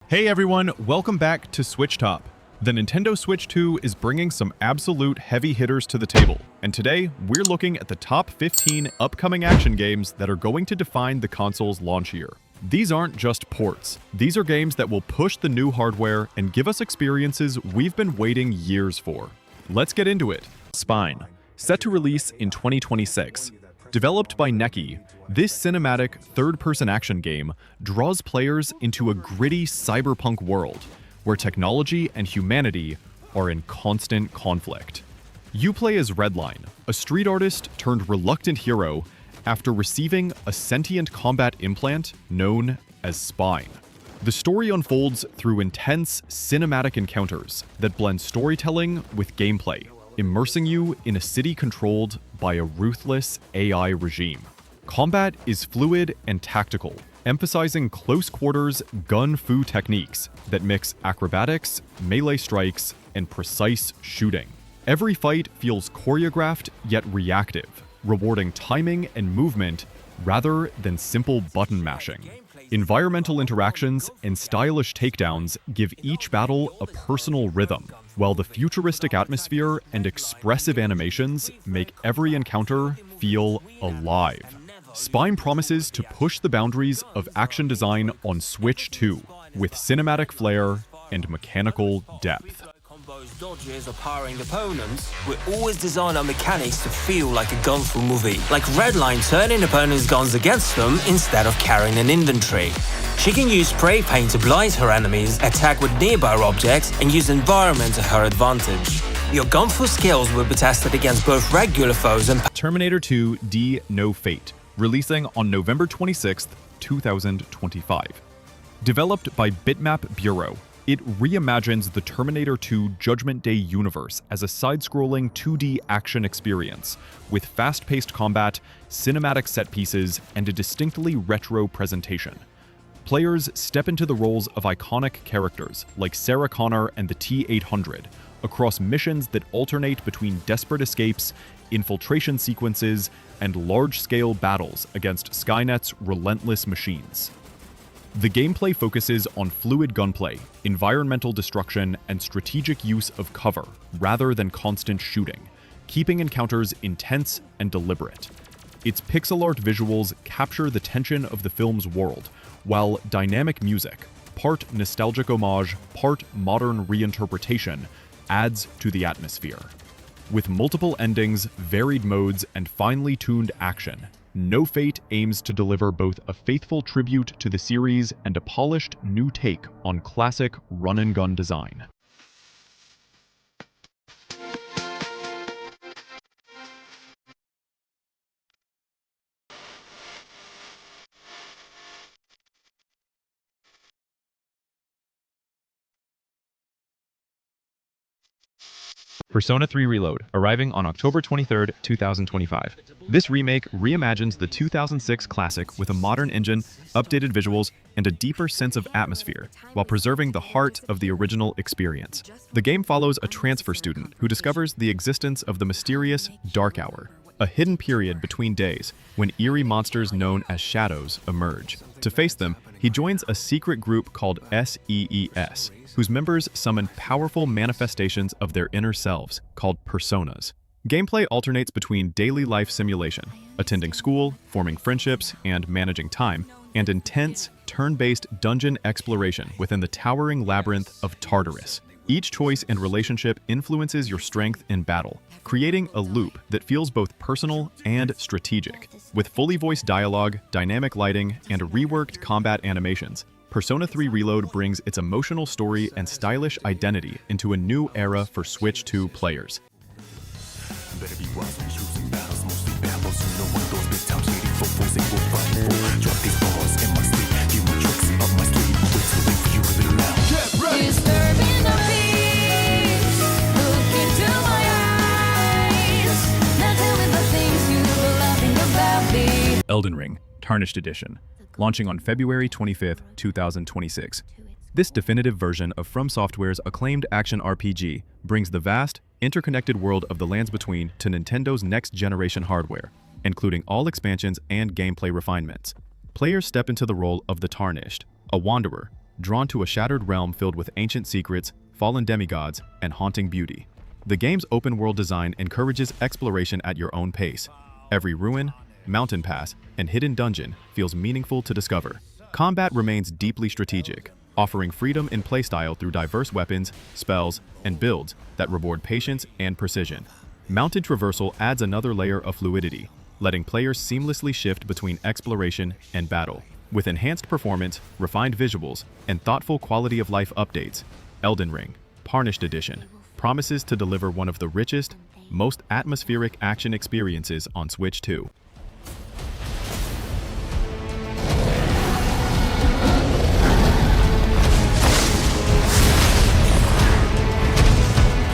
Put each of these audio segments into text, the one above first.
Hey everyone, welcome back to SwitchTop. The Nintendo Switch 2 is bringing some absolute heavy hitters to the table, and today we're looking at the top 15 upcoming action games that are going to define the console's launch year. These aren't just ports, these are games that will push the new hardware and give us experiences we've been waiting years for. Let's get into it. Spine, set to release in 2026. Developed by Neki, this cinematic third-person action game draws players into a gritty cyberpunk world where technology and humanity are in constant conflict. You play as Redline, a street artist turned reluctant hero after receiving a sentient combat implant known as Spine. The story unfolds through intense cinematic encounters that blend storytelling with gameplay, immersing you in a city controlled by a ruthless AI regime. Combat is fluid and tactical, emphasizing close quarters gun-fu techniques that mix acrobatics, melee strikes, and precise shooting. Every fight feels choreographed yet reactive, rewarding timing and movement rather than simple button mashing. Environmental interactions and stylish takedowns give each battle a personal rhythm, while the futuristic atmosphere and expressive animations make every encounter feel alive. Spine promises to push the boundaries of action design on Switch 2 with cinematic flair and mechanical depth. Dodges or powering opponents, we always design our mechanics to feel like a gunful movie. Like Redline turning opponents' guns against them instead of carrying an inventory. She can use spray paint to blind her enemies, attack with nearby objects, and use environment to her advantage. Your gunful skills will be tested against both regular foes and Terminator 2 D No Fate, releasing on November 26, 2025. Developed by Bitmap Bureau, it reimagines the Terminator 2 Judgment Day universe as a side-scrolling 2D action experience with fast-paced combat, cinematic set pieces, and a distinctly retro presentation. Players step into the roles of iconic characters like Sarah Connor and the T-800 across missions that alternate between desperate escapes, infiltration sequences, and large-scale battles against Skynet's relentless machines. The gameplay focuses on fluid gunplay, environmental destruction, and strategic use of cover, rather than constant shooting, keeping encounters intense and deliberate. Its pixel art visuals capture the tension of the film's world, while dynamic music, part nostalgic homage, part modern reinterpretation, adds to the atmosphere. With multiple endings, varied modes, and finely tuned action, No Fate aims to deliver both a faithful tribute to the series and a polished new take on classic run-and-gun design. Persona 3 Reload, arriving on October 23, 2025. This remake reimagines the 2006 classic with a modern engine, updated visuals, and a deeper sense of atmosphere, while preserving the heart of the original experience. The game follows a transfer student who discovers the existence of the mysterious Dark Hour, a hidden period between days when eerie monsters known as shadows emerge. To face them, he joins a secret group called SEES, whose members summon powerful manifestations of their inner selves, called personas. Gameplay alternates between daily life simulation, attending school, forming friendships, and managing time, and intense, turn-based dungeon exploration within the towering labyrinth of Tartarus. Each choice and relationship influences your strength in battle, creating a loop that feels both personal and strategic. With fully voiced dialogue, dynamic lighting, and reworked combat animations, Persona 3 Reload brings its emotional story and stylish identity into a new era for Switch 2 players. Elden Ring, Tarnished Edition, launching on February 25, 2026. This definitive version of From Software's acclaimed action RPG brings the vast, interconnected world of the Lands Between to Nintendo's next-generation hardware, including all expansions and gameplay refinements. Players step into the role of the Tarnished, a wanderer, drawn to a shattered realm filled with ancient secrets, fallen demigods, and haunting beauty. The game's open-world design encourages exploration at your own pace. Every ruin, mountain pass, and hidden dungeon feels meaningful to discover. Combat remains deeply strategic, offering freedom in playstyle through diverse weapons, spells, and builds that reward patience and precision. Mounted traversal adds another layer of fluidity, letting players seamlessly shift between exploration and battle. With enhanced performance, refined visuals, and thoughtful quality-of-life updates, Elden Ring, Tarnished Edition, promises to deliver one of the richest, most atmospheric action experiences on Switch 2.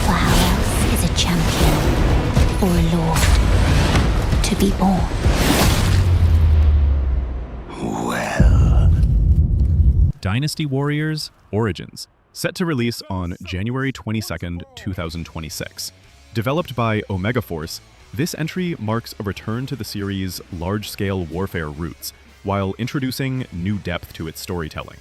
For how else is a champion or a lord to be born? Well. Dynasty Warriors Origins, set to release on January 22nd, 2026. Developed by Omega Force, this entry marks a return to the series' large-scale warfare roots, while introducing new depth to its storytelling.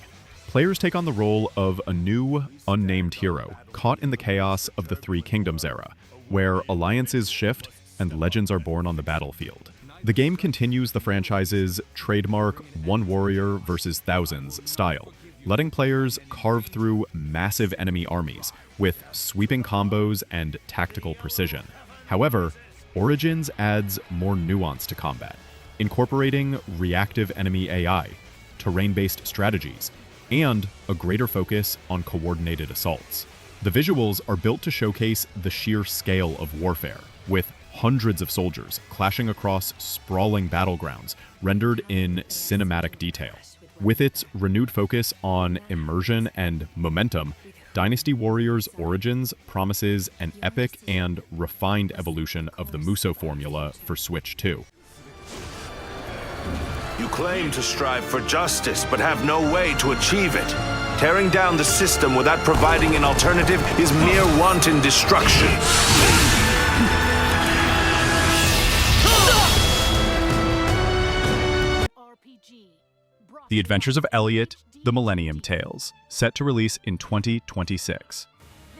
Players take on the role of a new, unnamed hero, caught in the chaos of the Three Kingdoms era, where alliances shift and legends are born on the battlefield. The game continues the franchise's trademark one warrior versus thousands style, letting players carve through massive enemy armies with sweeping combos and tactical precision. However, Origins adds more nuance to combat, incorporating reactive enemy AI, terrain-based strategies, and a greater focus on coordinated assaults. The visuals are built to showcase the sheer scale of warfare, with hundreds of soldiers clashing across sprawling battlegrounds rendered in cinematic detail. With its renewed focus on immersion and momentum, Dynasty Warriors Origins promises an epic and refined evolution of the Muso formula for Switch 2. You claim to strive for justice, but have no way to achieve it. Tearing down the system without providing an alternative is mere wanton destruction. The Adventures of Elliot, The Millennium Tales, set to release in 2026.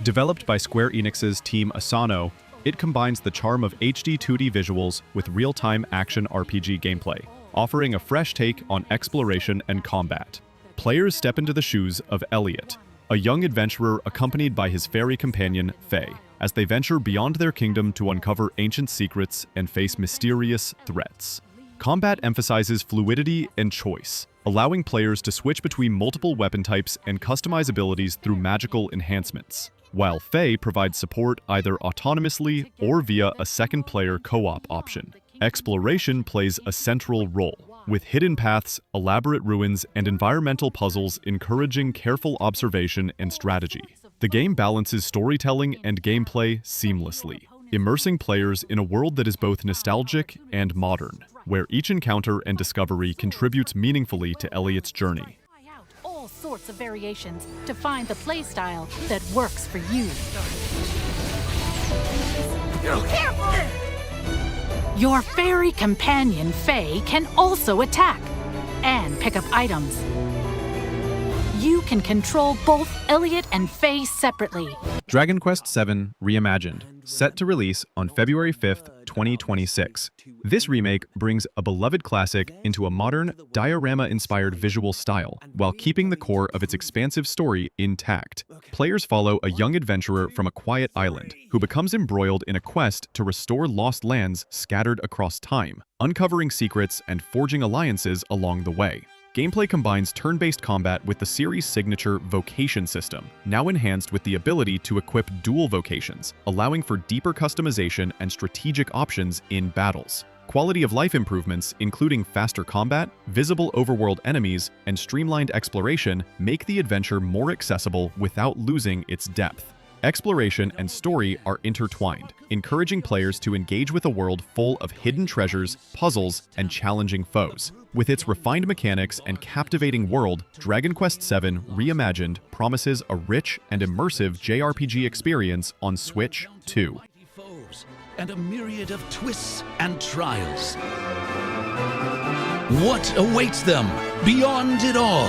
Developed by Square Enix's team Asano, it combines the charm of HD 2D visuals with real-time action RPG gameplay, offering a fresh take on exploration and combat. Players step into the shoes of Elliot, a young adventurer accompanied by his fairy companion, Faye, as they venture beyond their kingdom to uncover ancient secrets and face mysterious threats. Combat emphasizes fluidity and choice, allowing players to switch between multiple weapon types and customize abilities through magical enhancements, while Faye provides support either autonomously or via a second-player co-op option. Exploration plays a central role, with hidden paths, elaborate ruins, and environmental puzzles encouraging careful observation and strategy. The game balances storytelling and gameplay seamlessly, immersing players in a world that is both nostalgic and modern, where each encounter and discovery contributes meaningfully to Elliot's journey. Try out all sorts of variations to find the playstyle that works for you. Careful! Your fairy companion, Faye, can also attack and pick up items. You can control both Elliot and Faye separately. Dragon Quest VII Reimagined, set to release on February 5th, 2026. This remake brings a beloved classic into a modern, diorama-inspired visual style, while keeping the core of its expansive story intact. Players follow a young adventurer from a quiet island, who becomes embroiled in a quest to restore lost lands scattered across time, uncovering secrets and forging alliances along the way. Gameplay combines turn-based combat with the series' signature vocation system, now enhanced with the ability to equip dual vocations, allowing for deeper customization and strategic options in battles. Quality of life improvements, including faster combat, visible overworld enemies, and streamlined exploration, make the adventure more accessible without losing its depth. Exploration and story are intertwined, encouraging players to engage with a world full of hidden treasures, puzzles, and challenging foes. With its refined mechanics and captivating world, Dragon Quest VII Reimagined promises a rich and immersive JRPG experience on Switch 2. And a myriad of twists and trials. What awaits them beyond it all?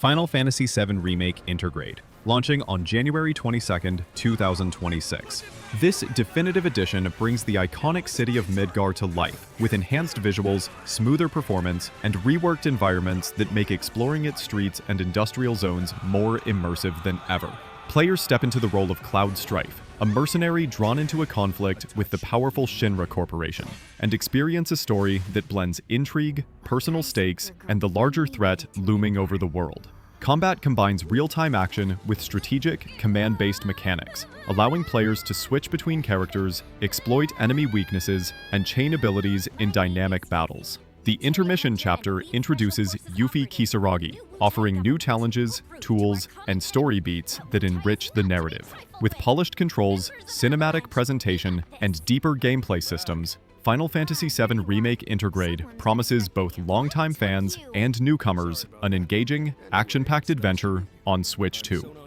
Final Fantasy VII Remake Intergrade, launching on January 22, 2026. This definitive edition brings the iconic city of Midgar to life, with enhanced visuals, smoother performance, and reworked environments that make exploring its streets and industrial zones more immersive than ever. Players step into the role of Cloud Strife, a mercenary drawn into a conflict with the powerful Shinra Corporation, and experience a story that blends intrigue, personal stakes, and the larger threat looming over the world. Combat combines real-time action with strategic, command-based mechanics, allowing players to switch between characters, exploit enemy weaknesses, and chain abilities in dynamic battles. The intermission chapter introduces Yuffie Kisaragi, offering new challenges, tools, and story beats that enrich the narrative. With polished controls, cinematic presentation, and deeper gameplay systems, Final Fantasy VII Remake Intergrade promises both longtime fans and newcomers an engaging, action-packed adventure on Switch 2.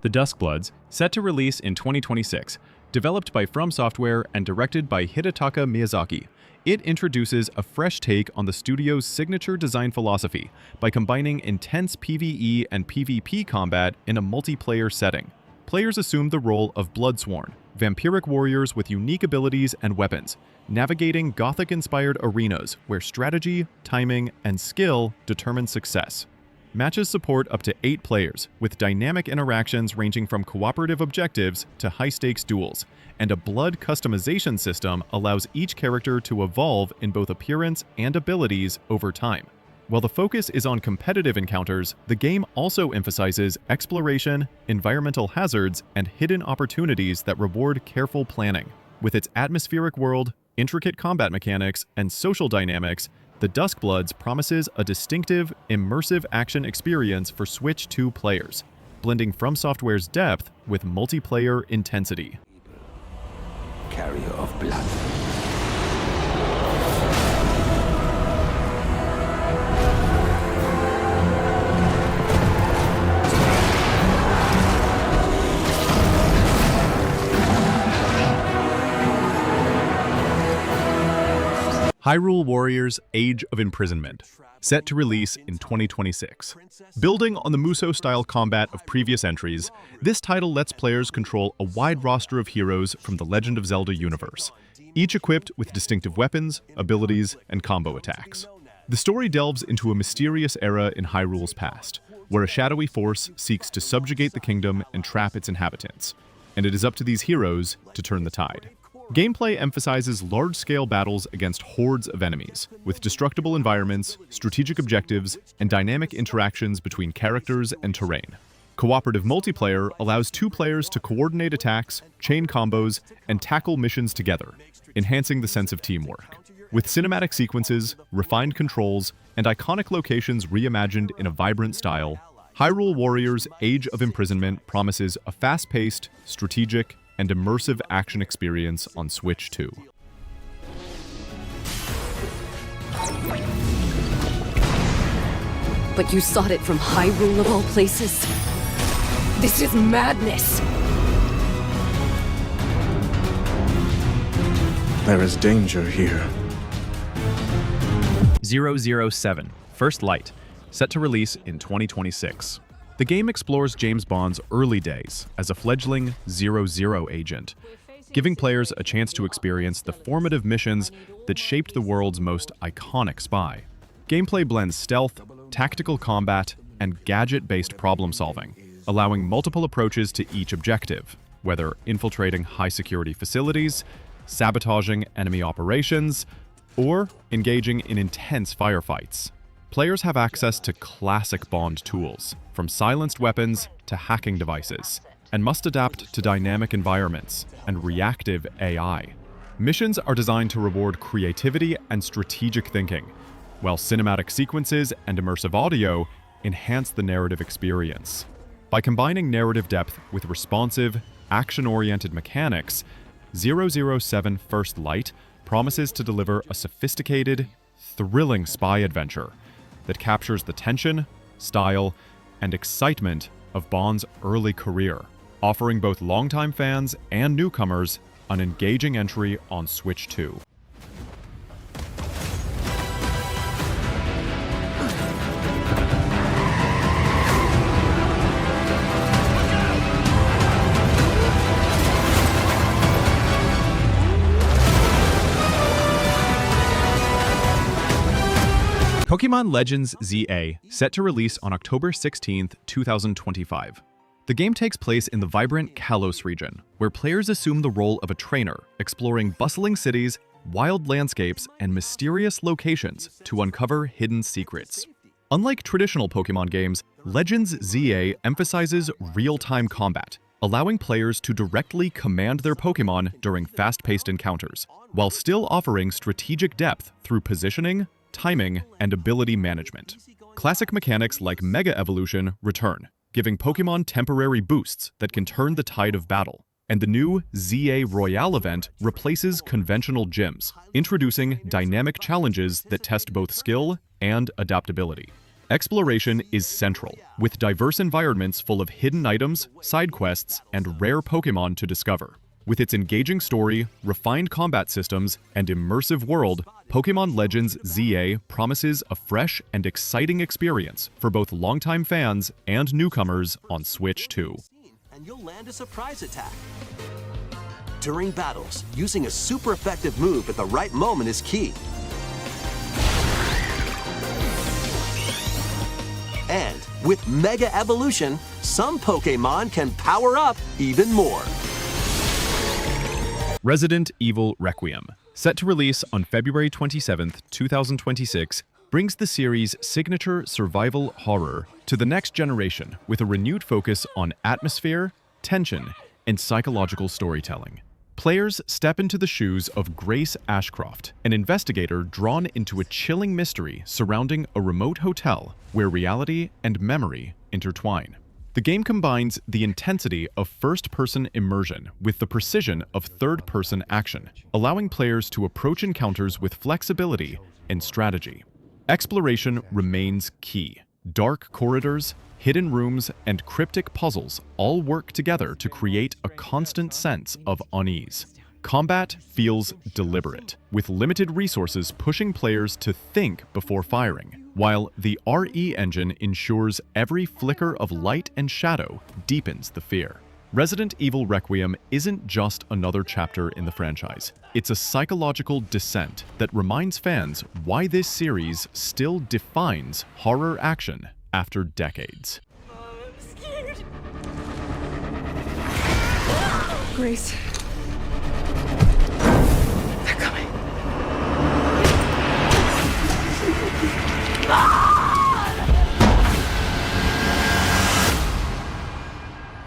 The Duskbloods, set to release in 2026, developed by From Software and directed by Hidetaka Miyazaki. It introduces a fresh take on the studio's signature design philosophy by combining intense PvE and PvP combat in a multiplayer setting. Players assume the role of Bloodsworn, vampiric warriors with unique abilities and weapons, navigating Gothic-inspired arenas where strategy, timing, and skill determine success. Matches support up to 8 players, with dynamic interactions ranging from cooperative objectives to high-stakes duels, and a blood customization system allows each character to evolve in both appearance and abilities over time. While the focus is on competitive encounters, the game also emphasizes exploration, environmental hazards, and hidden opportunities that reward careful planning. With its atmospheric world, intricate combat mechanics, and social dynamics, the Duskbloods promises a distinctive, immersive action experience for Switch 2 players, blending From Software's depth with multiplayer intensity. Carrier of blood. Hyrule Warriors Age of Imprisonment, set to release in 2026. Building on the Musou-style combat of previous entries, this title lets players control a wide roster of heroes from the Legend of Zelda universe, each equipped with distinctive weapons, abilities, and combo attacks. The story delves into a mysterious era in Hyrule's past, where a shadowy force seeks to subjugate the kingdom and trap its inhabitants, and it is up to these heroes to turn the tide. Gameplay emphasizes large-scale battles against hordes of enemies, with destructible environments, strategic objectives, and dynamic interactions between characters and terrain. Cooperative multiplayer allows 2 players to coordinate attacks, chain combos, and tackle missions together, enhancing the sense of teamwork. With cinematic sequences, refined controls, and iconic locations reimagined in a vibrant style, Hyrule Warriors Age of Imprisonment promises a fast-paced, strategic, and immersive action experience on Switch 2. But you sought it from Hyrule of all places? This is madness! There is danger here. 007 First Light, set to release in 2026. The game explores James Bond's early days as a fledgling 00 agent, giving players a chance to experience the formative missions that shaped the world's most iconic spy. Gameplay blends stealth, tactical combat, and gadget-based problem-solving, allowing multiple approaches to each objective, whether infiltrating high-security facilities, sabotaging enemy operations, or engaging in intense firefights. Players have access to classic Bond tools, from silenced weapons to hacking devices, and must adapt to dynamic environments and reactive AI. Missions are designed to reward creativity and strategic thinking, while cinematic sequences and immersive audio enhance the narrative experience. By combining narrative depth with responsive, action-oriented mechanics, 007 First Light promises to deliver a sophisticated, thrilling spy adventure that captures the tension, style, and excitement of Bond's early career, offering both longtime fans and newcomers an engaging entry on Switch 2. Pokémon Legends ZA, set to release on October 16, 2025. The game takes place in the vibrant Kalos region, where players assume the role of a trainer, exploring bustling cities, wild landscapes, and mysterious locations to uncover hidden secrets. Unlike traditional Pokémon games, Legends ZA emphasizes real-time combat, allowing players to directly command their Pokémon during fast-paced encounters, while still offering strategic depth through positioning, timing, and ability management. Classic mechanics like Mega Evolution return, giving Pokémon temporary boosts that can turn the tide of battle. And the new ZA Royale event replaces conventional gyms, introducing dynamic challenges that test both skill and adaptability. Exploration is central, with diverse environments full of hidden items, side quests, and rare Pokémon to discover. With its engaging story, refined combat systems, and immersive world, Pokémon Legends ZA promises a fresh and exciting experience for both longtime fans and newcomers on Switch 2. And you'll land a surprise attack. During battles, using a super effective move at the right moment is key. And with Mega Evolution, some Pokémon can power up even more. Resident Evil Requiem, set to release on February 27, 2026, brings the series' signature survival horror to the next generation with a renewed focus on atmosphere, tension, and psychological storytelling. Players step into the shoes of Grace Ashcroft, an investigator drawn into a chilling mystery surrounding a remote hotel where reality and memory intertwine. The game combines the intensity of first-person immersion with the precision of third-person action, allowing players to approach encounters with flexibility and strategy. Exploration remains key. Dark corridors, hidden rooms, and cryptic puzzles all work together to create a constant sense of unease. Combat feels deliberate, with limited resources pushing players to think before firing, while the RE engine ensures every flicker of light and shadow deepens the fear. Resident Evil Requiem isn't just another chapter in the franchise. It's a psychological descent that reminds fans why this series still defines horror action after decades. I'm scared. Grace. They're coming.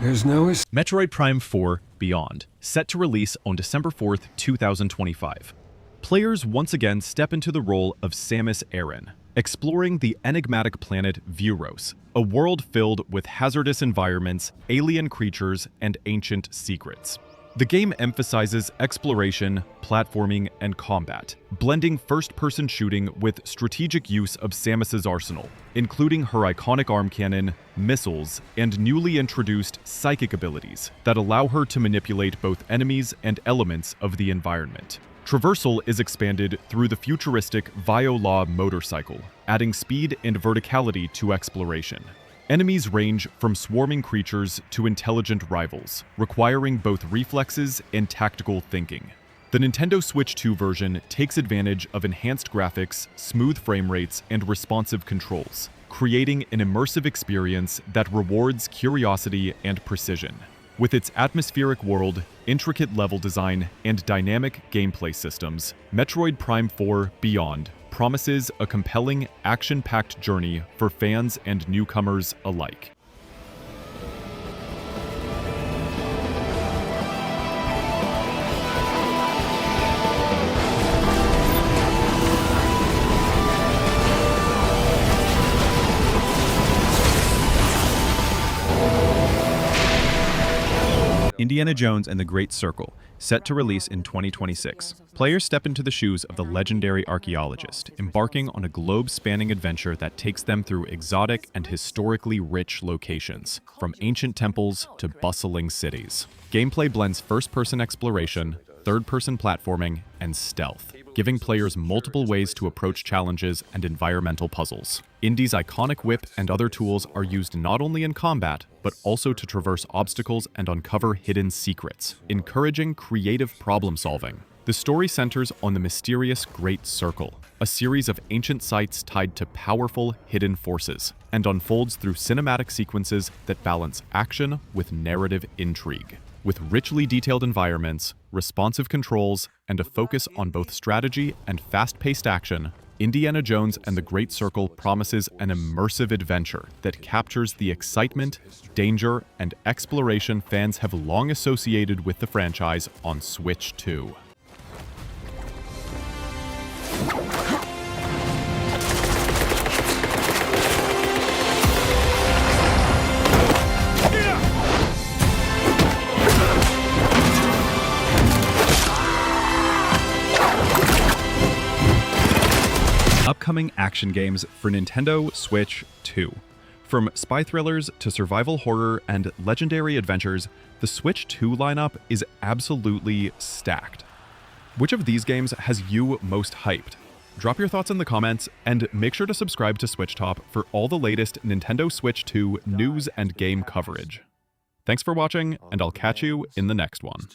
There's no Metroid Prime 4 Beyond, set to release on December 4th, 2025. Players once again step into the role of Samus Aran, exploring the enigmatic planet Vuros, a world filled with hazardous environments, alien creatures, and ancient secrets. The game emphasizes exploration, platforming, and combat, blending first-person shooting with strategic use of Samus's arsenal, including her iconic arm cannon, missiles, and newly introduced psychic abilities that allow her to manipulate both enemies and elements of the environment. Traversal is expanded through the futuristic Viola motorcycle, adding speed and verticality to exploration. Enemies range from swarming creatures to intelligent rivals, requiring both reflexes and tactical thinking. The Nintendo Switch 2 version takes advantage of enhanced graphics, smooth frame rates, and responsive controls, creating an immersive experience that rewards curiosity and precision. With its atmospheric world, intricate level design, and dynamic gameplay systems, Metroid Prime 4 Beyond promises a compelling, action-packed journey for fans and newcomers alike. Indiana Jones and the Great Circle, set to release in 2026. Players step into the shoes of the legendary archaeologist, embarking on a globe-spanning adventure that takes them through exotic and historically rich locations, from ancient temples to bustling cities. Gameplay blends first-person exploration, third-person platforming, and stealth, giving players multiple ways to approach challenges and environmental puzzles. Indy's iconic whip and other tools are used not only in combat, but also to traverse obstacles and uncover hidden secrets, encouraging creative problem-solving. The story centers on the mysterious Great Circle, a series of ancient sites tied to powerful hidden forces, and unfolds through cinematic sequences that balance action with narrative intrigue. With richly detailed environments, responsive controls, and a focus on both strategy and fast-paced action, Indiana Jones and the Great Circle promises an immersive adventure that captures the excitement, danger, and exploration fans have long associated with the franchise on Switch 2. Upcoming action games for Nintendo Switch 2. From spy thrillers to survival horror and legendary adventures, the Switch 2 lineup is absolutely stacked. Which of these games has you most hyped? Drop your thoughts in the comments, and make sure to subscribe to SwitchTop for all the latest Nintendo Switch 2 news and game coverage. Thanks for watching, and I'll catch you in the next one.